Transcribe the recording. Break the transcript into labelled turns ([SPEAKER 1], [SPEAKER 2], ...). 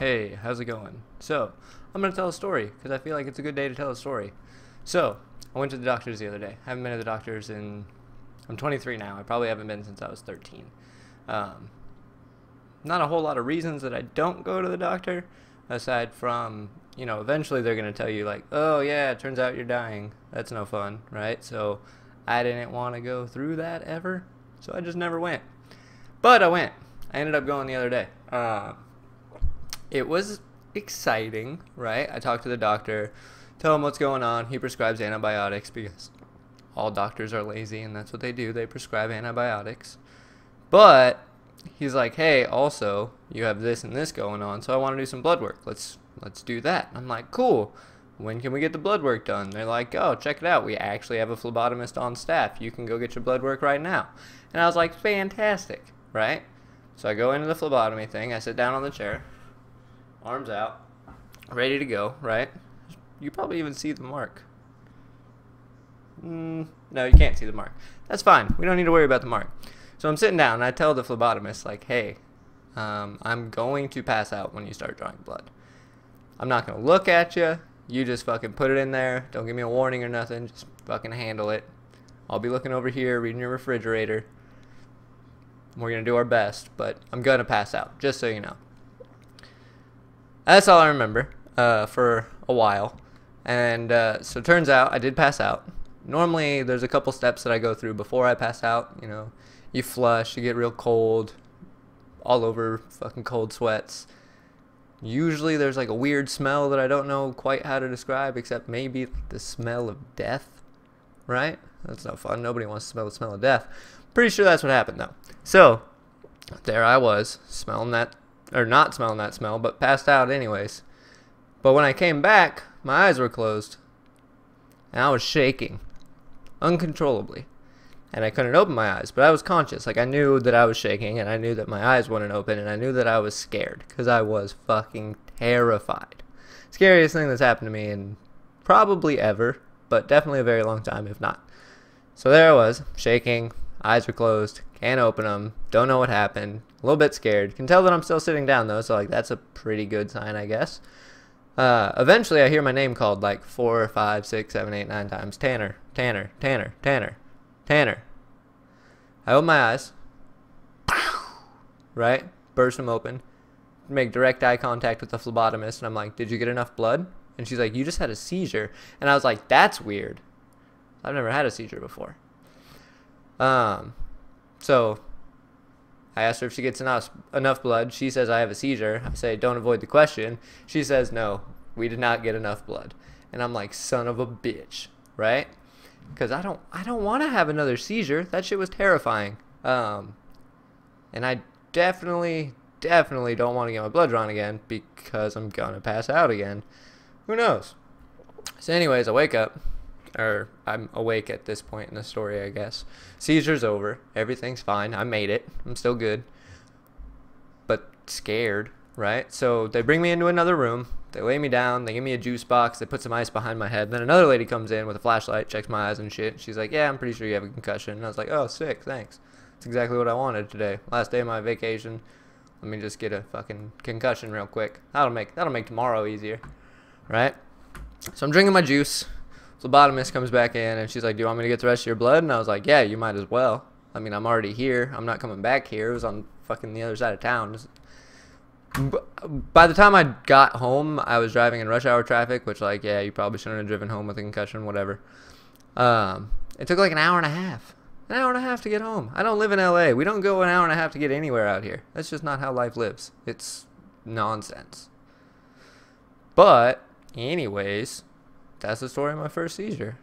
[SPEAKER 1] Hey, how's it going? So, I'm going to tell a story because I feel like it's a good day to tell a story. So, I went to the doctors the other day. I haven't been to the doctors I'm 23 now. I probably haven't been since I was 13. Um, Not a whole lot of reasons that I don't go to the doctor, aside from, eventually they're going to tell you, like, oh, yeah, it turns out you're dying. That's no fun, right? So, I didn't want to go through that ever, so I just never went. But I went. I ended up going the other day. It was exciting, right? I talked to the doctor, tell him what's going on. He prescribes antibiotics because all doctors are lazy and that's what they do. They prescribe antibiotics. But he's like, hey, also, you have this and this going on, so I want to do some blood work. Let's do that. I'm like, cool. When can we get the blood work done? They're like, oh, check it out. We actually have a phlebotomist on staff. You can go get your blood work right now. And I was like, fantastic, right? So I go into the phlebotomy thing. I sit down on the chair, arms out, ready to go, right? You probably even see the mark. No, you can't see the mark. That's fine. We don't need to worry about the mark. So I'm sitting down, and I tell the phlebotomist, like, hey, I'm going to pass out when you start drawing blood. I'm not going to look at you. You just fucking put it in there. Don't give me a warning or nothing. Just fucking handle it. I'll be looking over here, reading your refrigerator. We're going to do our best, but I'm going to pass out, just so you know. That's all I remember for a while. And so it turns out I did pass out. Normally, there's a couple steps that I go through before I pass out. You flush, you get real cold, all over fucking cold sweats. Usually there's like a weird smell that I don't know quite how to describe, except maybe the smell of death, right? That's no fun. Nobody wants to smell the smell of death. Pretty sure that's what happened, though. So, there I was, smelling that, or not smelling that smell, but passed out anyways. But when I came back, my eyes were closed, and I was shaking uncontrollably. And I couldn't open my eyes, but I was conscious. Like, I knew that I was shaking, and I knew that my eyes wouldn't open, and I knew that I was scared, because I was fucking terrified. Scariest thing that's happened to me in probably ever, but definitely a very long time, if not. So there I was, shaking, eyes were closed, can't open them, don't know what happened, a little bit scared. Can tell that I'm still sitting down, though, so, like, that's a pretty good sign, I guess. Eventually, I hear my name called, like, 4, 5, 6, 7, 8, 9 times. Tanner, Tanner, Tanner, Tanner. Tanner. I open my eyes, right? Burst them open, make direct eye contact with the phlebotomist, and I'm like, did you get enough blood? And she's like, you just had a seizure. And I was like, that's weird. I've never had a seizure before. So I asked her if she gets enough blood. She says I have a seizure. I say, don't avoid the question. She says, no, we did not get enough blood. And I'm like, son of a bitch, right? Because I don't want to have another seizure. That shit was terrifying. And I definitely don't want to get my blood drawn again because I'm going to pass out again. Who knows? So anyways, I wake up. Or I'm awake at this point in the story, I guess. Seizure's over. Everything's fine. I made it. I'm still good. But scared, right? So they bring me into another room. They lay me down, they give me a juice box, they put some ice behind my head. Then another lady comes in with a flashlight, checks my eyes and shit. She's like, yeah, I'm pretty sure you have a concussion. And I was like, oh, sick, thanks. That's exactly what I wanted today. Last day of my vacation. Let me just get a fucking concussion real quick. That'll make tomorrow easier, right? So I'm drinking my juice. Phlebotomist comes back in and she's like, do you want me to get the rest of your blood? And I was like, yeah, you might as well. I mean, I'm already here. I'm not coming back here. It was on fucking the other side of town. By the time I got home, I was driving in rush hour traffic, which, like, yeah, you probably shouldn't have driven home with a concussion, whatever. It took like an hour and a half. An hour and a half to get home. I don't live in LA. We don't go an hour and a half to get anywhere out here. That's just not how life lives. It's nonsense. But, anyways, that's the story of my first seizure.